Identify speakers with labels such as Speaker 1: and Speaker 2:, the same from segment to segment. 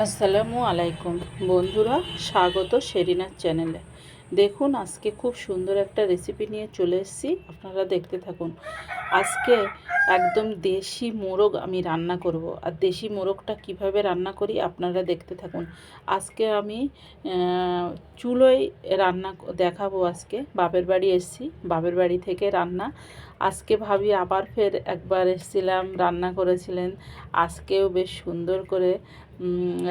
Speaker 1: আসসালামু আলাইকুম বন্ধুরা, স্বাগত শেরিনার চ্যানেলে। দেখুন, আজকে খুব সুন্দর একটা রেসিপি নিয়ে চলে এসেছি, আপনারা দেখতে থাকুন। আজকে একদম দেশি মোরগ আমি রান্না করব, আর দেশি মোরগটা কিভাবে রান্না করি আপনারা দেখতে থাকুন। আজকে আমি চুলোয় রান্না দেখাবো। আজকে বাপের বাড়ি এসেছি, বাপের বাড়ি থেকে রান্না। আজকে ভাবি আবার ফের একবার এসেছিলাম, রান্না করেছিলেন। আজকেও বেশ সুন্দর করে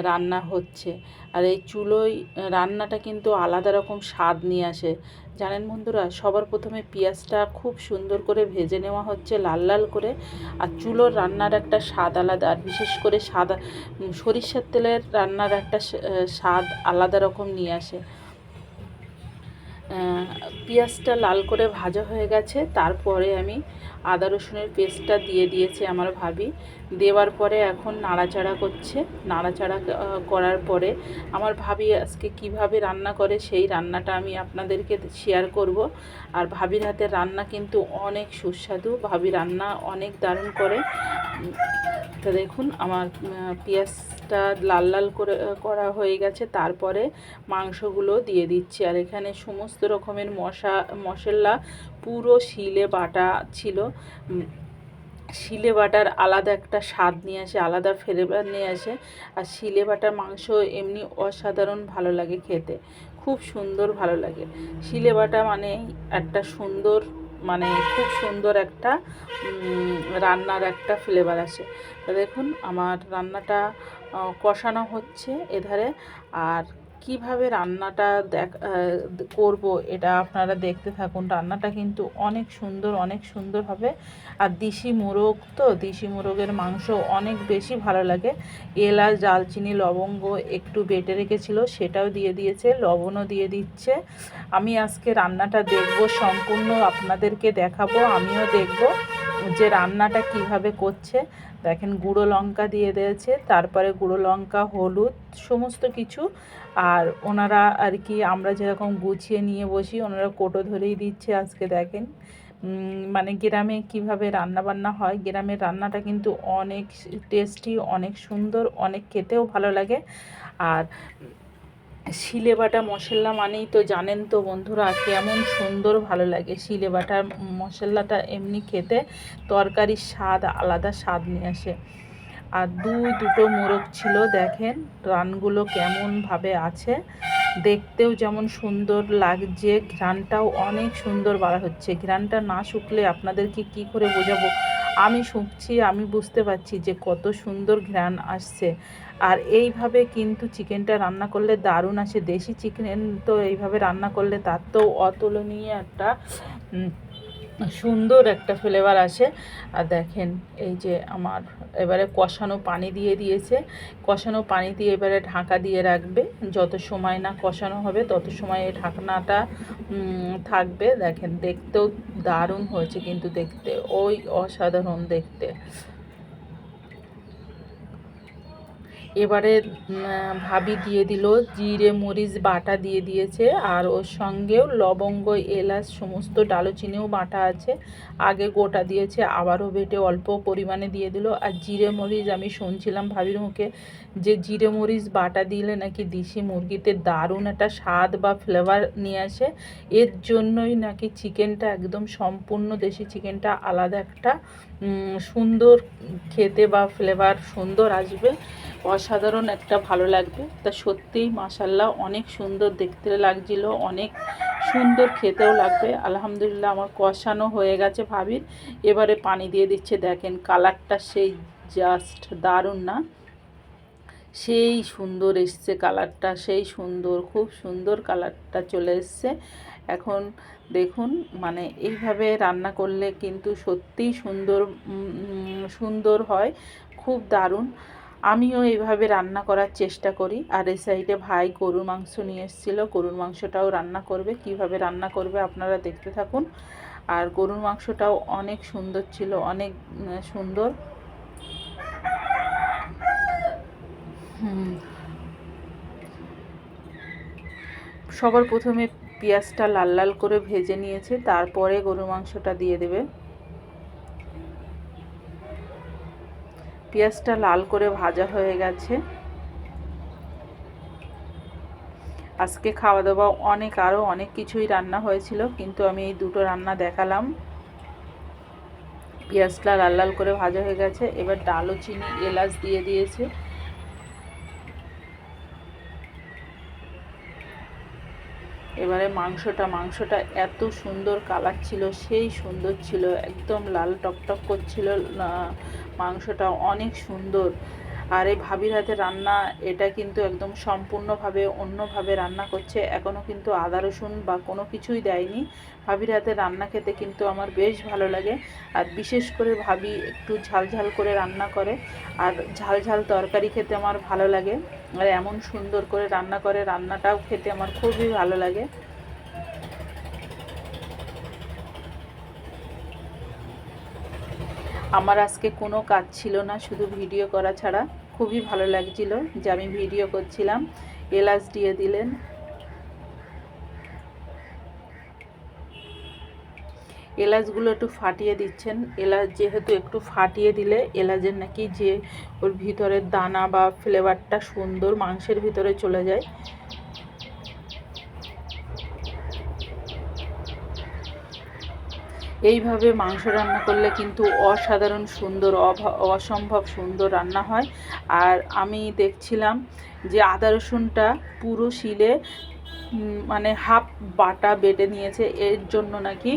Speaker 1: রান্না হচ্ছে। আর এই চুলোয় রান্নাটা কিন্তু আলাদা রকম স্বাদ নিয়ে আসে, জানেন বন্ধুরা। সবার প্রথমে পেঁয়াজটা খুব সুন্দর করে ভেজে নেওয়া হচ্ছে লাল লাল করে। আর চুলোর রান্নার একটা স্বাদ আলাদা, আর বিশেষ করে সাদা সরিষার তেলের রান্নার একটা স্বাদ আলাদা রকম নিয়ে আসে। পেঁয়াজটা লাল করে ভাজা হয়ে গেছে, তারপরে আমি আদা রসুনের পেস্টটা দিয়ে দিয়েছি আমার ভাবি। দেওয়ার পরে এখন নাড়াচাড়া করছে। নাড়াচাড়া করার পরে আমার ভাবি আজকে কিভাবে রান্না করে সেই রান্নাটা আমি আপনাদেরকে শেয়ার করব। আর ভাবির হাতের রান্না কিন্তু অনেক সুস্বাদু, ভাবি রান্না অনেক দারুণ করে। তো দেখুন, আমার পেঁয়াজটা লাল লাল করে করা হয়ে গেছে, তারপরে মাংসগুলো দিয়ে দিচ্ছি। আর এখানে সমস্ত রকমের মশলা পুরো শিলে বাটা ছিল। শিলে বাটার আলাদা একটা স্বাদ নিয়ে আসে, আলাদা ফ্লেভার নিয়ে আসে। আর শিলে বাটার মাংস এমনি অসাধারণ ভালো লাগে খেতে, খুব সুন্দর ভালো লাগে। শিলে বাটা মানে একটা সুন্দর, মানে খুব সুন্দর একটা রান্নার একটা ফ্লেভার আসে। দেখুন, আমার রান্নাটা কষানো হচ্ছে এধারে। আর কিভাবে রান্নাটা করব এটা আপনারা দেখতে থাকুন। রান্নাটা কিন্তু অনেক সুন্দর, অনেক সুন্দর হবে। আর দেশি মোরগ তো, দেশি মোরগের মাংস অনেক বেশি ভালো লাগে। এলাচ, দারচিনি, লবঙ্গ একটু বেটে রেখেছিল, সেটাও দিয়ে দিয়েছে, লবণও দিয়ে দিচ্ছে। আমি আজকে রান্নাটা দেখব, সম্পূর্ণ আপনাদেরকে দেখাবো, আমিও দেখব যে রান্নাটা কিভাবে করছে। দেখেন, গুঁড়ো লঙ্কা দিয়ে দিয়েছে, তারপরে গুঁড়ো লঙ্কা, হলুদ, সমস্ত কিছু। আর ওনারা আর কি, আমরা যেরকম গুছিয়ে নিয়ে বসি, ওনারা কোটো ধরেই দিচ্ছে আজকে। দেখেন, মানে গ্রামে কিভাবে রান্না বান্না হয়, গ্রামের রান্নাটা কিন্তু অনেক টেস্টি, অনেক সুন্দর, অনেক খেতেও ভালো লাগে। আর শিলে বাটা মশলা মানেই তো জানেন তো বন্ধুরা, কেমন সুন্দর ভালো লাগে। শিলে বাটার মশলাটা এমনি খেতে তরকারির স্বাদ, আলাদা স্বাদ নিয়ে আসে। আর দুটো মোরগ ছিল, দেখেন রানগুলো কেমনভাবে আছে, দেখতেও যেমন সুন্দর লাগছে, ঘ্রাণটাও অনেক সুন্দর বার হচ্ছে। ঘ্রাণটা না শুকলে আপনাদেরকে কি করে বোঝাবো। আমি শুকছি, আমি বুঝতে পারছি যে কত সুন্দর ঘ্রাণ আসছে। আর এইভাবে কিন্তু চিকেনটা রান্না করলে দারুণ আসে। দেশি চিকেন তো এইভাবে রান্না করলে তার তো অতুলনীয় একটা সুন্দর একটা ফ্লেভার আসে। আর দেখেন, এই যে আমার এবারে কষানো পানি দিয়ে দিয়েছে। কষানো পানি দিয়ে এবারে ঢাকা দিয়ে রাখবে। যত সময় না কষানো হবে তত সময় এই ঢাকনাটা থাকবে। দেখেন, দেখতেও দারুণ হয়েছে কিন্তু, দেখতে ওই অসাধারণ দেখতে। এবারে ভাবি দিয়ে দিল জিরে মরিচ বাটা দিয়ে দিয়েছে, আর ওর সঙ্গেও লবঙ্গ, এলাচ, সমস্ত দারুচিনিও বাটা আছে, আগে গোটা দিয়েছে, আবারও বেটে অল্প পরিমাণে দিয়ে দিল। আর জিরে মরিচ আমি শুনছিলাম ভাবির মুখে যে জিরে মরিচ বাটা দিলে নাকি দেশি মুরগিতে দারুণ একটা স্বাদ বা ফ্লেভার নিয়ে আসে। এর জন্যই নাকি চিকেনটা একদম সম্পূর্ণ, দেশি চিকেনটা আলাদা একটা সুন্দর খেতে বা ফ্লেভার সুন্দর আসবে, অসাধারণ একটা ভালো লাগবে। তা সত্যিই মাশাল্লাহ অনেক সুন্দর দেখতে লাগছিল, অনেক সুন্দর খেতেও লাগবে। আলহামদুলিল্লাহ, আমার কষানো হয়ে গেছে ভাবির। এবারে পানি দিয়ে দিচ্ছে। দেখেন কালারটা সেই জাস্ট দারুণ না, সেই সুন্দর এসছে কালারটা, সেই সুন্দর, খুব সুন্দর কালারটা চলে এসছে। এখন দেখুন, মানে এইভাবে রান্না করলে কিন্তু সত্যিই সুন্দর সুন্দর হয়, খুব দারুণ। আমিও এইভাবে রান্না করার চেষ্টা করি। আর এই সাইডে ভাই গরুর মাংস নিয়ে এসেছিলো, গরুর মাংসটাও রান্না করবে। কিভাবে রান্না করবে আপনারা দেখতে থাকুন। আর গরুর মাংসটাও অনেক সুন্দর ছিল, অনেক সুন্দর। সবার প্রথমে পেঁয়াজটা লাল লাল করে ভেজে নিয়েছে, তারপরে গরুর মাংসটা দিয়ে দেবে। পেঁয়াজটা লাল করে ভাজা হয়ে গেছে, আজকে খাওয়া দাওয়া আরও অনেক কিছুই রান্না হয়েছিল, কিন্তু আমি এই দুটো রান্না দেখালাম। পেঁয়াজটা লাল লাল করে ভাজা হয়ে গেছে, এবার দারুচিনি এলাচ দিয়ে দিয়েছে। এবারে মাংসটা এত সুন্দর কালার ছিল, সেই সুন্দর ছিল, একদম লাল টকটক করছিল মাংসটা, অনেক সুন্দর। আর এই ভাবির হাতে রান্না, এটা কিন্তু একদম সম্পূর্ণভাবে অন্যভাবে রান্না করছে, এখনও কিন্তু আদা রসুন বা কোনো কিছুই দেয়নি। ভাবির হাতে রান্না খেতে কিন্তু আমার বেশ ভালো লাগে, আর বিশেষ করে ভাবি একটু ঝাল ঝাল করে রান্না করে, আর ঝাল ঝাল তরকারি খেতে আমার ভালো লাগে, আর এমন সুন্দর করে রান্না করে, রান্নাটাও খেতে আমার খুবই ভালো লাগে। আমার আজকে কোনো কাজ ছিল না, শুধু ভিডিও করা ছাড়া। খুবই ভালো লাগছিল যে আমি ভিডিও করছিলাম। এলাচ দিয়ে দিলেন, এলাচগুলো একটু ফাটিয়ে দিচ্ছেন। এলাচ যেহেতু একটু ফাটিয়ে দিলে এলাচের নাকি যে ওর ভিতরের দানা বা ফ্লেভারটা সুন্দর মাংসের ভিতরে চলে যায়। এইভাবে মাংস রান্না করলে কিন্তু অসাধারণ সুন্দর, অসম্ভব সুন্দর রান্না হয়। আর আমি দেখছিলাম যে আদা রসুনটা পুরো শিলে মানে হাফ বাটা বেটে নিয়েছে, এর জন্য নাকি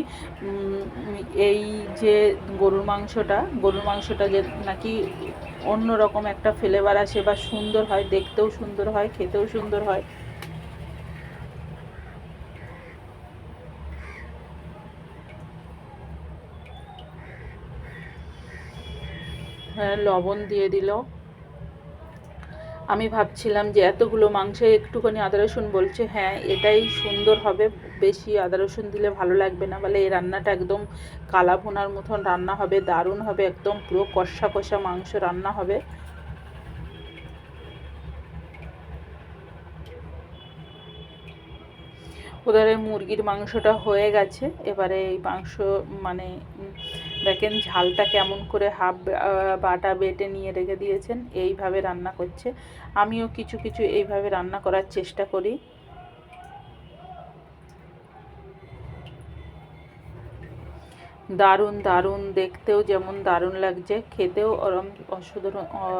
Speaker 1: এই যে গরুর মাংসটা যে নাকি অন্যরকম একটা ফ্লেভার আসে বা সুন্দর হয়, দেখতেও সুন্দর হয়, খেতেও সুন্দর হয়। হ্যাঁ, লবণ দিয়ে দিল। আমি ভাবছিলাম যে এতগুলো মাংসে একটুখানি আদা রসুন, বলছে হ্যাঁ এটাই সুন্দর হবে, বেশি আদা রসুন দিলে ভালো লাগবে না, বলে এই রান্নাটা একদম কালা ভুনার মতন রান্না হবে, দারুণ হবে, একদম পুরো কষা কষা মাংস রান্না হবে। ওধারে মুরগির মাংসটা হয়ে গেছে। এবারে এই মাংস মানে দেখেন ঝালটা কেমন করে হাফ বাটা বেটে নিয়ে রেখে দিয়েছেন, এইভাবে রান্না করছে। আমিও কিছু কিছু এইভাবে রান্না করার চেষ্টা করি। দারুণ দারুণ, দেখতেও যেমন দারুণ লাগছে, খেতেও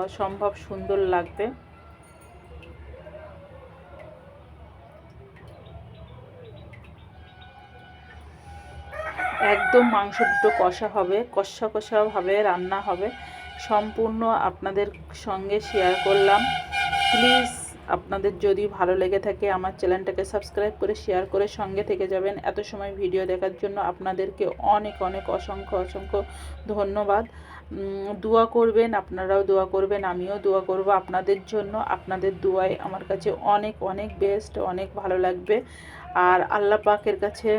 Speaker 1: অসম্ভব সুন্দর লাগবে। একদম মাংস দুটো কষা হবে, কষা কষাভাবে রান্না হবে। সম্পূর্ণ আপনাদের সঙ্গে শেয়ার করলাম। প্লিজ আপনাদের যদি ভালো লেগে থাকে আমার চ্যানেলটাকে সাবস্ক্রাইব করে শেয়ার করে সঙ্গে থেকে যাবেন। এত সময় ভিডিও দেখার জন্য আপনাদেরকে অনেক অনেক অসংখ্য ধন্যবাদ। দোয়া করবেন, আপনারাও দোয়া করবেন, আমিও দোয়া করব আপনাদের জন্য। আপনাদের দোয়ায় আমার কাছে অনেক অনেক বেস্ট, অনেক ভালো লাগবে। আর আল্লাহ পাকের কাছে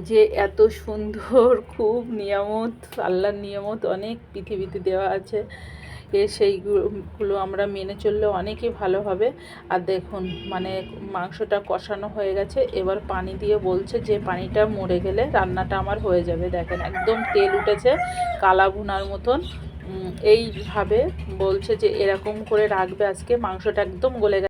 Speaker 1: যে এত সুন্দর খুব নিয়ামত, আল্লাহর নিয়ামত অনেক পৃথিবীতে দেওয়া আছে, সেইগুলো আমরা মেনে চললে অনেকই ভালো হবে। আর দেখুন মানে মাংসটা কষানো হয়ে গেছে, এবার পানি দিয়ে বলছে যে পানিটা মরে গেলে রান্নাটা আমার হয়ে যাবে। দেখেন একদম তেল উঠেছে কালা ভুনার মতন। এইভাবে বলছে যে এরকম করে রাখবে, আজকে মাংসটা একদম গলে গেছে।